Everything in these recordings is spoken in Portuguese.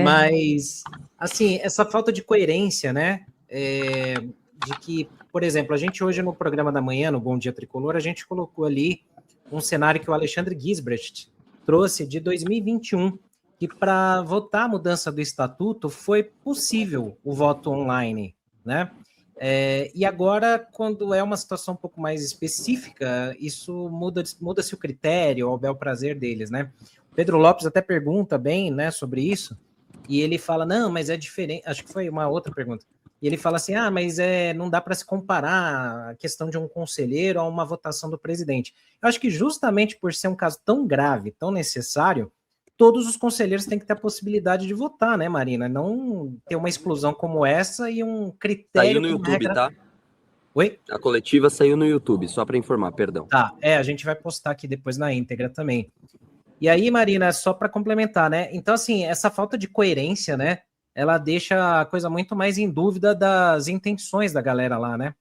Mas, assim, essa falta de coerência, né? De que, por exemplo, a gente hoje no programa da manhã, no Bom Dia Tricolor, a gente colocou ali um cenário que o Alexandre Gisbrecht trouxe de 2021, que para votar a mudança do estatuto foi possível o voto online, né? E agora, quando é uma situação um pouco mais específica, isso muda-se o critério, ao bel prazer deles, né? Pedro Lopes até pergunta bem, né, sobre isso, e ele fala, não, mas é diferente, acho que foi uma outra pergunta, e ele fala assim, mas não dá para se comparar a questão de um conselheiro a uma votação do presidente. Eu acho que justamente por ser um caso tão grave, tão necessário, todos os conselheiros têm que ter a possibilidade de votar, né, Marina? Não ter uma explosão como essa e um critério... Saiu no YouTube, regra... tá? Oi? A coletiva saiu no YouTube, só para informar, perdão. Tá, a gente vai postar aqui depois na íntegra também. E aí, Marina, só para complementar, né? Então, assim, essa falta de coerência, né? Ela deixa a coisa muito mais em dúvida das intenções da galera lá, né?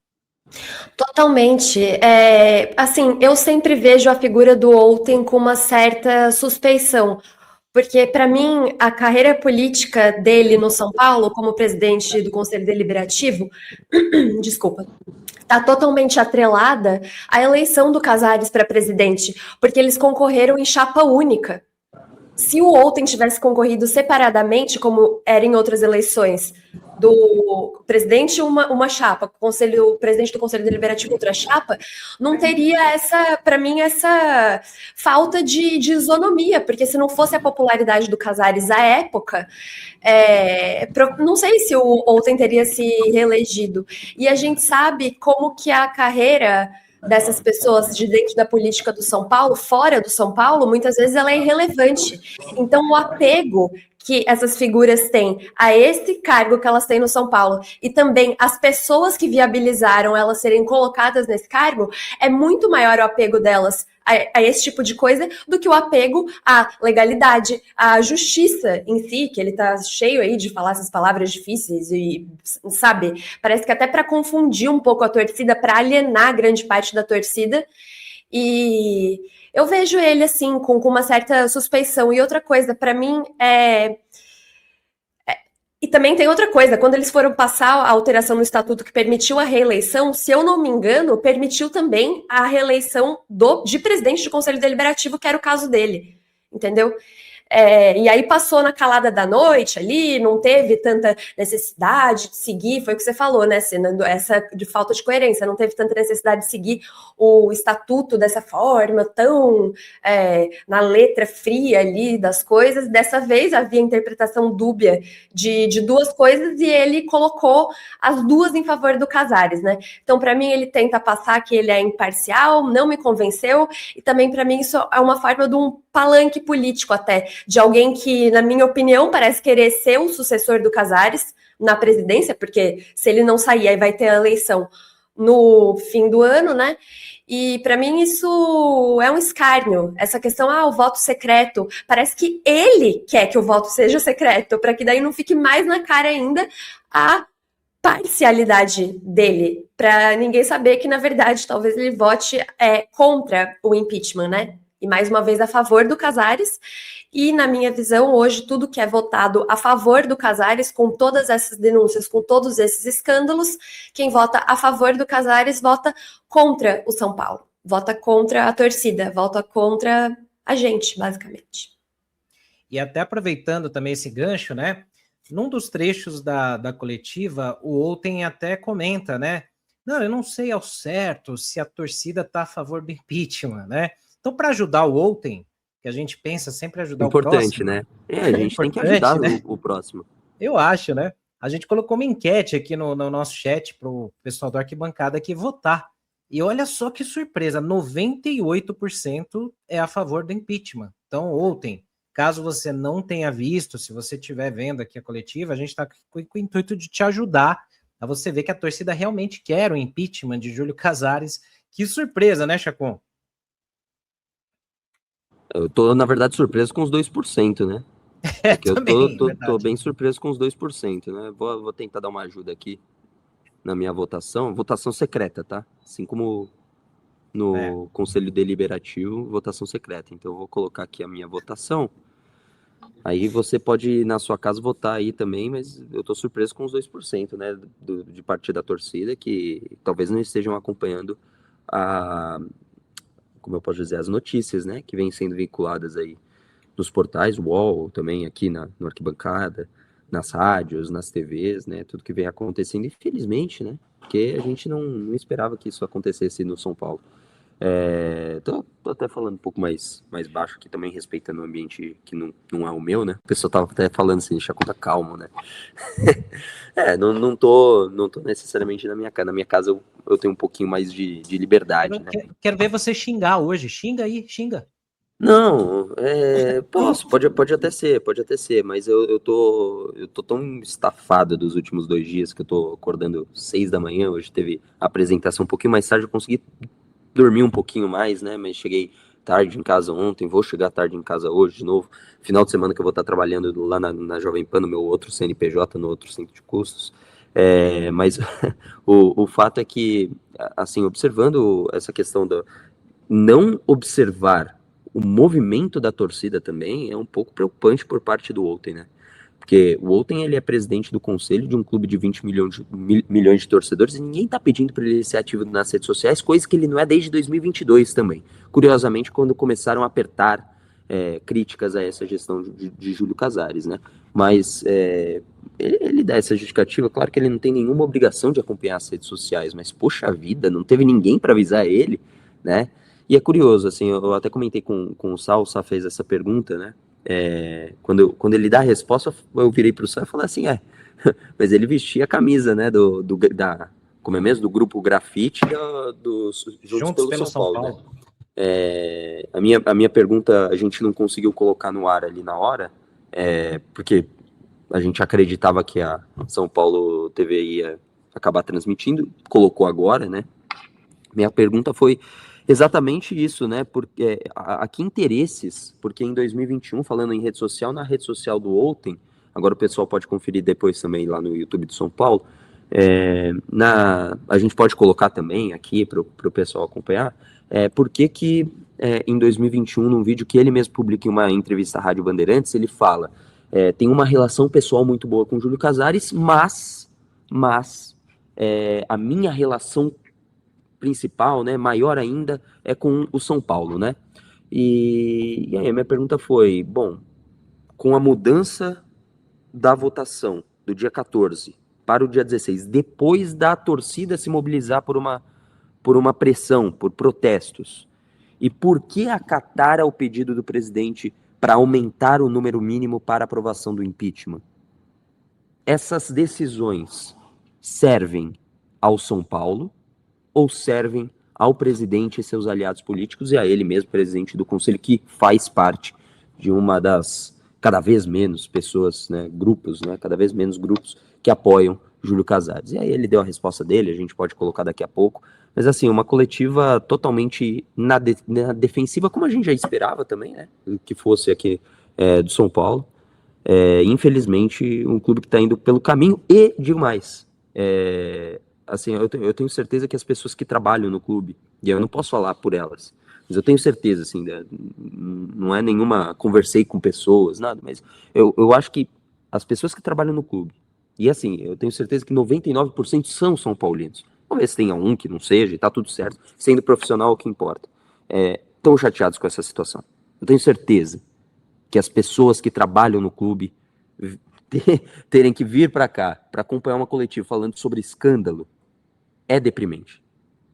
Totalmente. Assim, eu sempre vejo a figura do Olten com uma certa suspeição, porque, para mim, a carreira política dele no São Paulo, como presidente do Conselho Deliberativo, desculpa, está totalmente atrelada à eleição do Casares para presidente, porque eles concorreram em chapa única. Se o Olten tivesse concorrido separadamente, como era em outras eleições, do presidente uma chapa, o presidente do Conselho Deliberativo outra chapa, não teria para mim, essa falta de isonomia, porque se não fosse a popularidade do Casares à época, não sei se o Olten teria se reelegido. E a gente sabe como que a carreira dessas pessoas de dentro da política do São Paulo, fora do São Paulo, muitas vezes ela é irrelevante. Então, o apego que essas figuras têm a esse cargo que elas têm no São Paulo e também as pessoas que viabilizaram elas serem colocadas nesse cargo, é muito maior o apego delas a esse tipo de coisa do que o apego à legalidade, à justiça em si, que ele tá cheio aí de falar essas palavras difíceis e, sabe, parece que até para confundir um pouco a torcida, para alienar grande parte da torcida. E eu vejo ele, assim, com uma certa suspeição. E outra coisa, para mim, E também tem outra coisa, quando eles foram passar a alteração no estatuto que permitiu a reeleição, se eu não me engano, permitiu também a reeleição de presidente do Conselho Deliberativo, que era o caso dele, entendeu? E aí passou na calada da noite ali, não teve tanta necessidade de seguir, foi o que você falou, né, Senando, essa de falta de coerência, não teve tanta necessidade de seguir o estatuto dessa forma, tão na letra fria ali das coisas. Dessa vez havia interpretação dúbia de duas coisas e ele colocou as duas em favor do Casares, né? Então, para mim, ele tenta passar que ele é imparcial, não me convenceu, e também, para mim, isso é uma forma de um palanque político até, de alguém que, na minha opinião, parece querer ser o sucessor do Casares na presidência, porque se ele não sair, aí vai ter a eleição no fim do ano, né? E para mim isso é um escárnio, essa questão, o voto secreto, parece que ele quer que o voto seja secreto, para que daí não fique mais na cara ainda a parcialidade dele, para ninguém saber que, na verdade, talvez ele vote contra o impeachment, né? E, mais uma vez, a favor do Casares. E, na minha visão, hoje, tudo que é votado a favor do Casares, com todas essas denúncias, com todos esses escândalos, quem vota a favor do Casares vota contra o São Paulo, vota contra a torcida, vota contra a gente, basicamente. E até aproveitando também esse gancho, né? Num dos trechos da coletiva, o Olten até comenta, né? Não, eu não sei ao certo se a torcida está a favor do impeachment, né? Então, para ajudar o Olten, que a gente pensa sempre ajudar o próximo... Importante, né? A gente tem que ajudar, né, o próximo. Eu acho, né? A gente colocou uma enquete aqui no nosso chat para o pessoal da arquibancada aqui votar. E olha só que surpresa, 98% é a favor do impeachment. Então, Olten, caso você não tenha visto, se você estiver vendo aqui a coletiva, a gente está com o intuito de te ajudar a você ver que a torcida realmente quer o impeachment de Júlio Casares. Que surpresa, né, Chacon? Eu tô, na verdade, surpreso com os 2%, né? Porque eu tô bem surpreso com os 2%, né? Vou tentar dar uma ajuda aqui na minha votação. Votação secreta, tá? Assim como no Conselho Deliberativo, votação secreta. Então, eu vou colocar aqui a minha votação. Aí você pode, na sua casa, votar aí também, mas eu tô surpreso com os 2%, né, de parte da torcida, que talvez não estejam acompanhando como eu posso dizer, as notícias, né, que vêm sendo vinculadas aí nos portais, UOL, também aqui no Arquibancada, nas rádios, nas TVs, né, tudo que vem acontecendo, infelizmente, né, porque a gente não esperava que isso acontecesse no São Paulo. Tô até falando um pouco mais baixo aqui também, respeitando o ambiente que não é o meu, né, o pessoal tava até falando assim, deixa a conta calma, né. Não tô necessariamente na minha casa. Na minha casa eu tenho um pouquinho mais de liberdade, né? Quero ver você xingar hoje. Xinga aí, xinga. Não, posso, pode até ser, mas eu tô tão estafado dos últimos 2 dias que eu tô acordando 6 da manhã. Hoje teve a apresentação um pouquinho mais tarde, eu consegui dormir um pouquinho mais, né? Mas cheguei tarde em casa ontem, vou chegar tarde em casa hoje de novo. Final de semana que eu vou estar trabalhando lá na Jovem Pan, no meu outro CNPJ, no outro centro de custos. Mas o fato é que, assim, observando essa questão do não observar o movimento da torcida também é um pouco preocupante por parte do Outen, né? Porque o Outen, ele é presidente do conselho de um clube de 20 milhões de torcedores e ninguém tá pedindo para ele ser ativo nas redes sociais, coisa que ele não é desde 2022 também. Curiosamente, quando começaram a apertar críticas a essa gestão de Júlio Casares, né? Mas ele dá essa justificativa, claro que ele não tem nenhuma obrigação de acompanhar as redes sociais, mas poxa vida, não teve ninguém para avisar ele, né? E é curioso, assim, eu até comentei com o Sal, o Sal fez essa pergunta, né? Quando ele dá a resposta, eu virei para o Sal e falei assim, mas ele vestia a camisa, né, como é mesmo, do grupo Grafite Juntos pelo São Paulo. Né? A minha pergunta a gente não conseguiu colocar no ar ali na hora, porque a gente acreditava que a São Paulo TV ia acabar transmitindo, colocou agora, né? Minha pergunta foi exatamente isso, né? Porque a que interesses, porque em 2021, falando em rede social, na rede social do Outen, agora o pessoal pode conferir depois também lá no YouTube de São Paulo, a gente pode colocar também aqui para o pessoal acompanhar, por que em 2021, num vídeo que ele mesmo publica em uma entrevista à Rádio Bandeirantes, ele fala, tem uma relação pessoal muito boa com o Júlio Casares, mas a minha relação principal, né, maior ainda, é com o São Paulo, né? E aí a minha pergunta foi, bom, com a mudança da votação do dia 14 para o dia 16, depois da torcida se mobilizar por uma pressão, por protestos, e por que acatar ao pedido do presidente para aumentar o número mínimo para aprovação do impeachment? Essas decisões servem ao São Paulo ou servem ao presidente e seus aliados políticos e a ele mesmo, presidente do conselho, que faz parte de uma das cada vez menos pessoas, né, grupos, né, cada vez menos grupos que apoiam Júlio Casares. E aí ele deu a resposta dele, a gente pode colocar daqui a pouco, mas assim, uma coletiva totalmente na defensiva, como a gente já esperava também, né, que fosse aqui do São Paulo. Infelizmente, um clube que está indo pelo caminho e, digo mais, assim, eu tenho certeza que as pessoas que trabalham no clube, e eu não posso falar por elas, mas eu tenho certeza, assim, não é nenhuma, conversei com pessoas, nada, mas eu acho que as pessoas que trabalham no clube, e assim, eu tenho certeza que 99% são São Paulinos, talvez tenha um que não seja, e tá tudo certo, sendo profissional é o que importa, estão chateados com essa situação. Eu tenho certeza que as pessoas que trabalham no clube terem que vir para cá para acompanhar uma coletiva falando sobre escândalo é deprimente,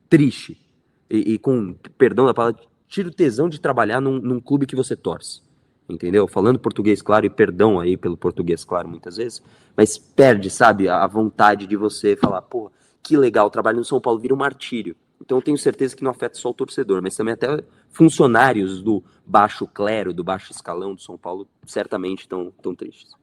triste e com perdão da palavra, tira o tesão de trabalhar num clube que você torce, entendeu? Falando português claro, e perdão aí pelo português claro muitas vezes, mas perde, sabe, a vontade de você falar, pô, que legal, trabalho no São Paulo, vira um martírio. Então eu tenho certeza que não afeta só o torcedor, mas também até funcionários do baixo clero, do baixo escalão do São Paulo, certamente estão tristes.